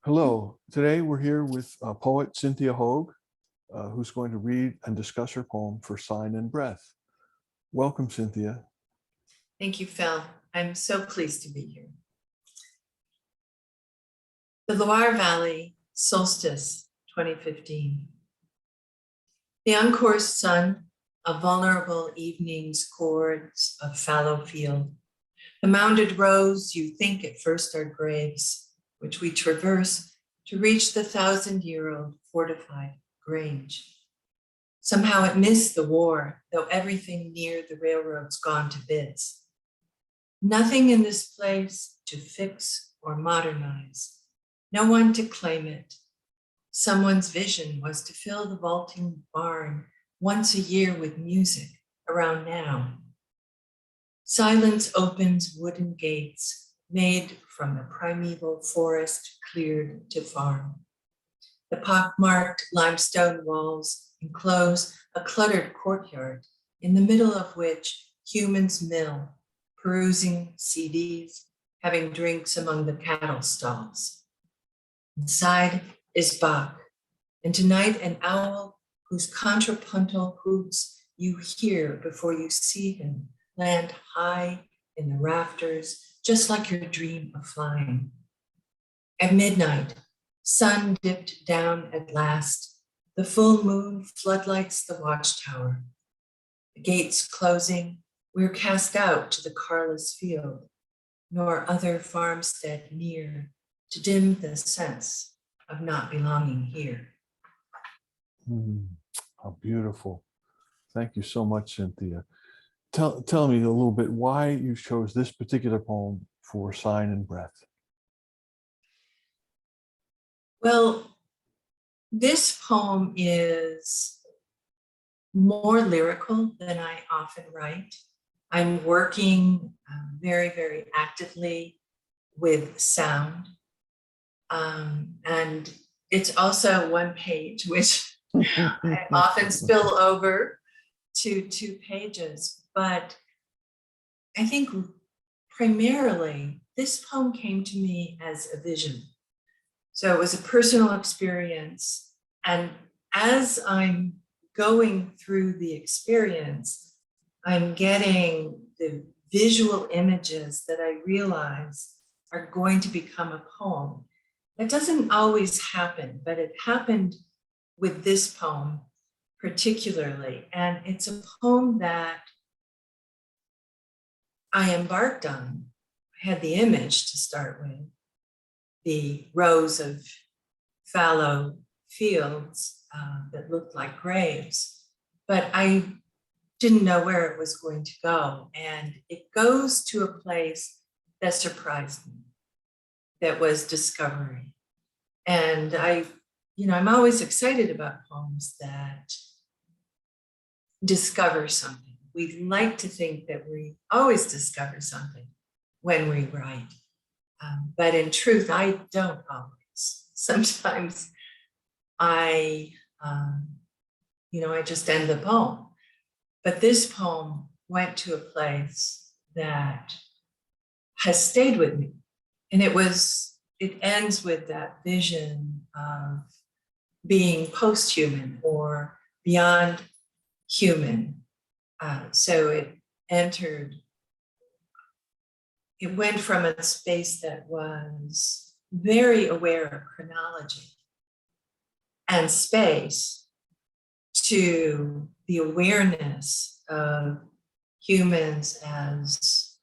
Hello, today we're here with poet Cynthia Hogue, who's going to read and discuss her poem For Sign and Breath. Welcome, Cynthia. Thank you, Phil. I'm so pleased to be here. The Loire Valley, Solstice 2015. The uncoursed sun, a vulnerable evening's chords of fallow field. The mounded rows you think at first are graves, which we traverse to reach the 1,000-year-old fortified grange. Somehow it missed the war, though everything near the railroad's gone to bits. Nothing in this place to fix or modernize. No one to claim it. Someone's vision was to fill the vaulting barn once a year with music around now. Silence opens wooden gates made from the primeval forest cleared to farm. The pockmarked limestone walls enclose a cluttered courtyard in the middle of which humans mill, perusing CDs, having drinks among the cattle stalls. Inside is Bach, and tonight an owl whose contrapuntal hoots you hear before you see him land high in the rafters, just like your dream of flying. At midnight, sun dipped down at last. The full moon floodlights the watchtower. The gates closing, we're cast out to the carless field, nor other farmstead near to dim the sense of not belonging here. How beautiful. Thank you so much, Cynthia. Tell me a little bit why you chose this particular poem for Sign and Breath. Well, this poem is more lyrical than I often write. I'm working very, very actively with sound. And it's also one page, which I often spill over to 2 pages. But I think primarily this poem came to me as a vision. So it was a personal experience. And as I'm going through the experience, I'm getting the visual images that I realize are going to become a poem. That doesn't always happen, but it happened with this poem particularly. And it's a poem that I embarked on. I had the image to start with, the rows of fallow fields that looked like graves, but I didn't know where it was going to go. And it goes to a place that surprised me, that was discovery. And I'm always excited about poems that discover something. We like to think that we always discover something when we write. But in truth, I don't always. Sometimes I just end the poem. But this poem went to a place that has stayed with me. And it ends with that vision of being post-human or beyond human. So it went from a space that was very aware of chronology and space to the awareness of humans as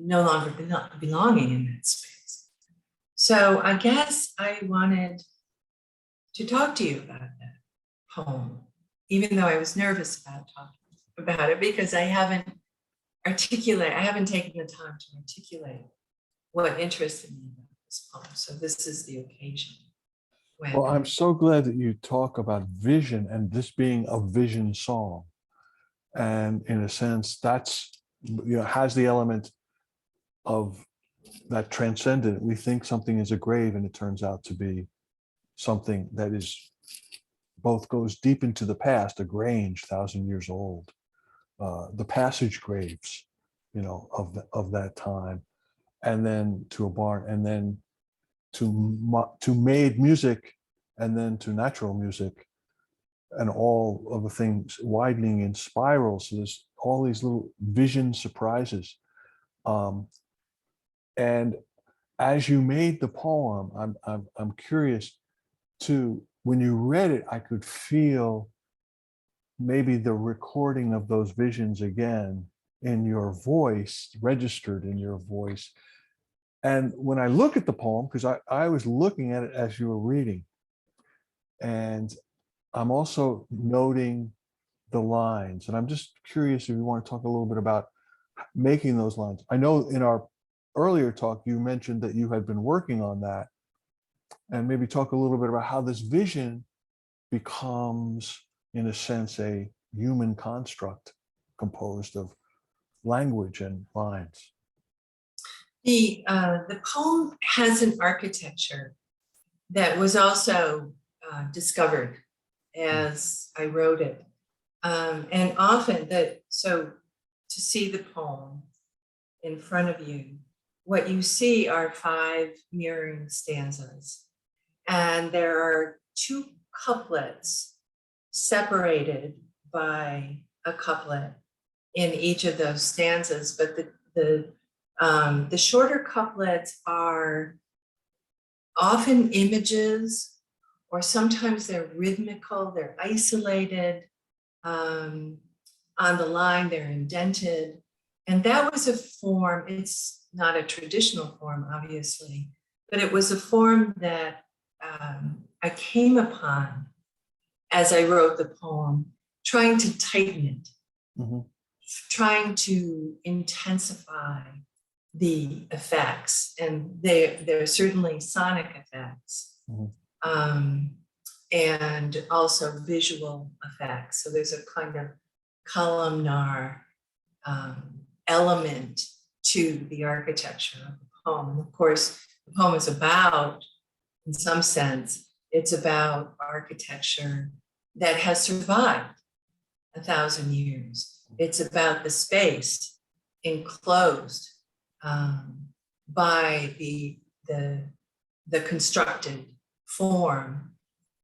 no longer belonging in that space. So I guess I wanted to talk to you about that poem, even though I was nervous about talking about it because I haven't taken the time to articulate what interested me about this poem. So this is the occasion. Well, I'm so glad that you talk about vision and this being a vision song. And in a sense, that's, has the element of that transcendent. We think something is a grave and it turns out to be something that is both goes deep into the past, a grange 1,000 years old, the passage graves, of that time, and then to a barn, and then to made music and then to natural music, and all of the things widening in spirals. So there's all these little vision surprises. And as you made the poem, I'm curious to, when you read it, I could feel maybe the recording of those visions again in your voice, registered in your voice. And when I look at the poem, because I was looking at it as you were reading, and I'm also noting the lines. And I'm just curious if you want to talk a little bit about making those lines. I know in our earlier talk, you mentioned that you had been working on that, and maybe talk a little bit about how this vision becomes, in a sense, a human construct composed of language and lines. The poem has an architecture that was also discovered as I wrote it. And often so to see the poem in front of you, what you see are 5 mirroring stanzas. And there are 2 couplets separated by a couplet in each of those stanzas, but the shorter couplets are often images, or sometimes they're rhythmical, they're isolated. On the line, they're indented. And that was a form, it's not a traditional form, obviously, but it was a form that I came upon as I wrote the poem, trying to tighten it, trying to intensify the effects. And they're certainly sonic effects. And also visual effects. So there's a kind of columnar element to the architecture of the poem. And of course, the poem is about, in some sense, it's about architecture that has survived 1,000 years. It's about the space enclosed by the constructed form.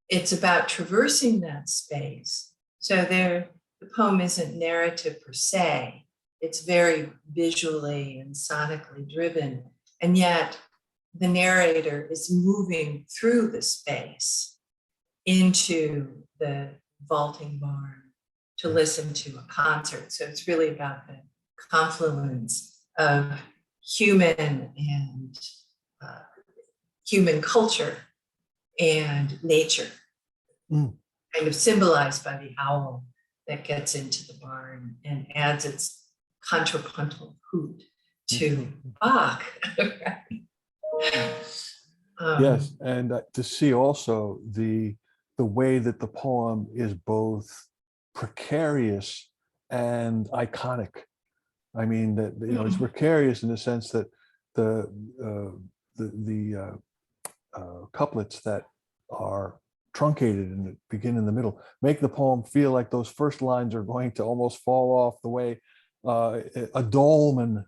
It's about traversing that space. So the poem isn't narrative per se. It's very visually and sonically driven. And yet the narrator is moving through the space into the vaulting barn to listen to a concert. So it's really about the confluence of human and human culture and nature, kind of symbolized by the owl that gets into the barn and adds its contrapuntal hoot to Bach. Yes, and to see also the way that the poem is both precarious and iconic. I mean, that it's precarious in the sense that the couplets that are truncated and begin in the middle make the poem feel like those first lines are going to almost fall off, the way a dolmen,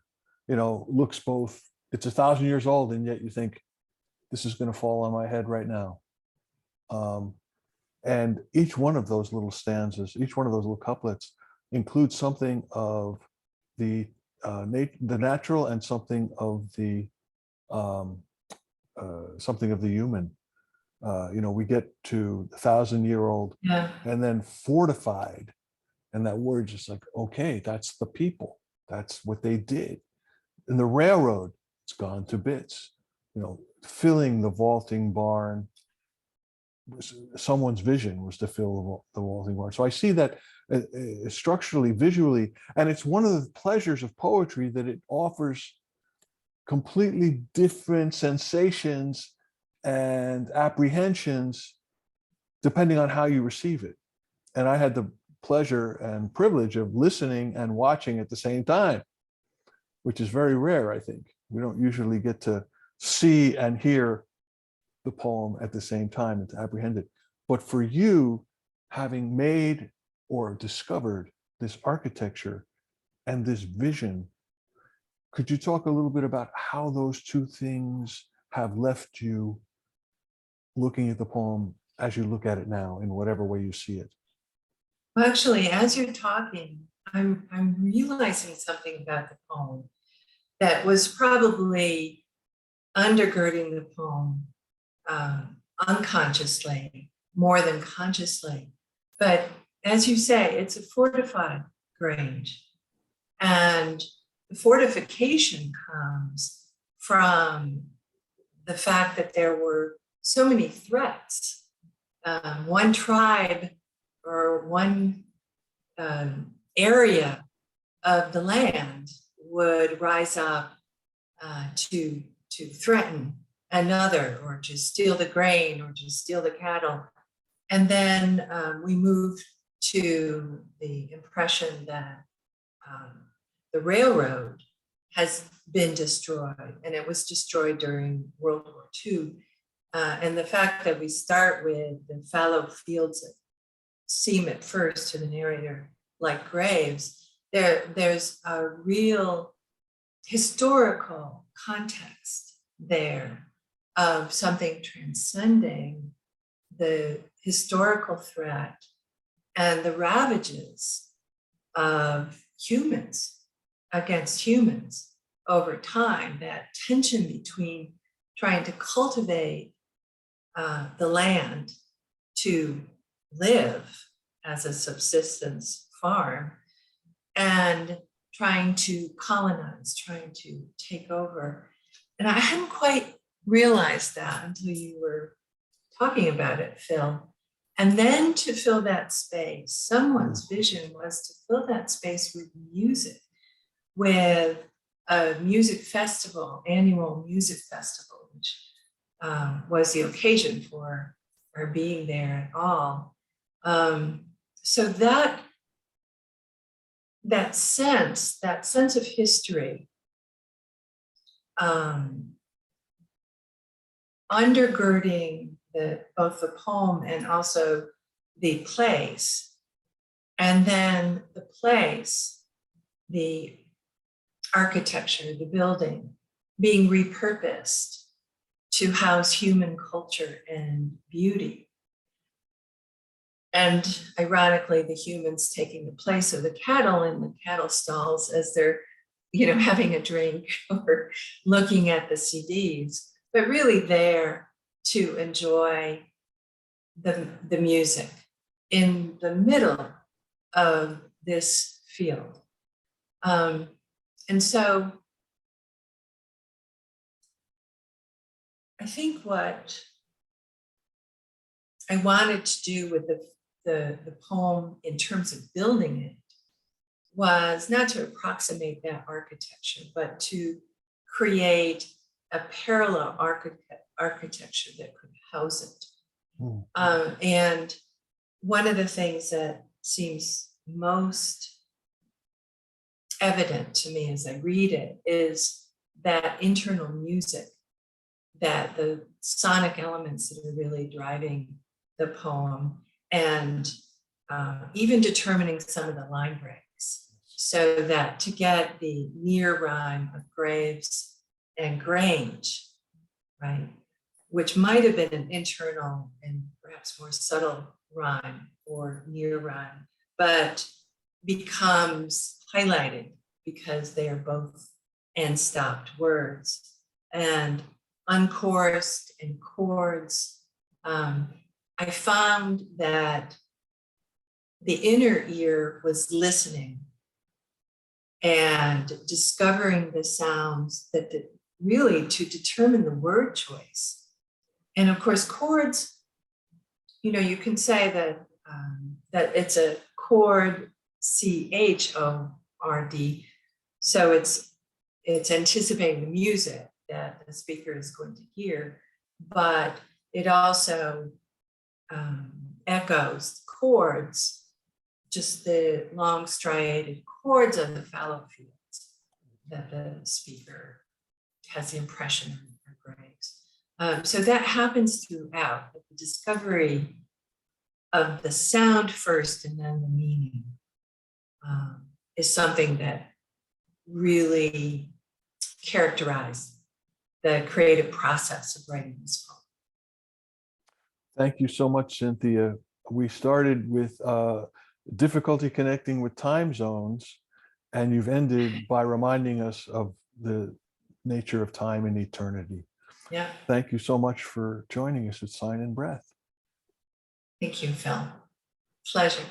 looks both, it's 1,000 years old, and yet you think this is going to fall on my head right now. And each one of those little stanzas, each one of those little couplets includes something of the natural and something of the human. We get to the 1,000-year-old, and then fortified, and that word just like, okay, that's the people, that's what they did. And the railroad, it's gone to bits. Filling the vaulting barn. Someone's vision was to fill the vaulting barn. So I see that structurally, visually, and it's one of the pleasures of poetry that it offers completely different sensations and apprehensions depending on how you receive it. And I had the pleasure and privilege of listening and watching at the same time, which is very rare, I think. We don't usually get to see and hear the poem at the same time and to apprehend it. But for you, having made or discovered this architecture and this vision, could you talk a little bit about how those two things have left you looking at the poem as you look at it now, in whatever way you see it? Well, actually, as you're talking, I'm realizing something about the poem that was probably undergirding the poem unconsciously, more than consciously. But as you say, it's a fortified grange. And the fortification comes from the fact that there were so many threats. One tribe or one area of the land would rise up to threaten another, or to steal the grain, or to steal the cattle. And then we moved to the impression that the railroad has been destroyed, and it was destroyed during World War II. And the fact that we start with the fallow fields that seem at first to the narrator like graves, there's a real historical context there of something transcending the historical threat and the ravages of humans against humans over time, that tension between trying to cultivate the land to live as a subsistence farm and trying to colonize, trying to take over. And I hadn't quite realized that until you were talking about it, Phil. And then to fill that space, someone's vision was to fill that space with music, with a music festival, annual music festival, which was the occasion for our being there at all. So that sense of history, undergirding both the poem and also the place, and then the place, the architecture, the building, being repurposed to house human culture and beauty. And ironically, the humans taking the place of the cattle in the cattle stalls as they're, having a drink or looking at the CDs, but really there to enjoy the music in the middle of this field. And so I think what I wanted to do with the poem in terms of building it was not to approximate that architecture, but to create a parallel architecture that could house it. And one of the things that seems most evident to me as I read it is that internal music, that the sonic elements that are really driving the poem, and even determining some of the line breaks, so that to get the near rhyme of graves and grange, right, which might have been an internal and perhaps more subtle rhyme or near rhyme, but becomes highlighted because they are both end-stopped words, and unchorused and chords. I found that the inner ear was listening and discovering the sounds that really to determine the word choice. And of course, chords, you can say that that it's a chord, CHORD. So it's anticipating the music that the speaker is going to hear, but it also echoes chords, just the long striated chords of the fallow fields that the speaker has the impression are graves. So that happens throughout, the discovery of the sound first and then the meaning is something that really characterized the creative process of writing this poem. Thank you so much, Cynthia. We started with difficulty connecting with time zones, and you've ended by reminding us of the nature of time and eternity. Yeah. Thank you so much for joining us at Sign and Breath. Thank you, Phil. Pleasure.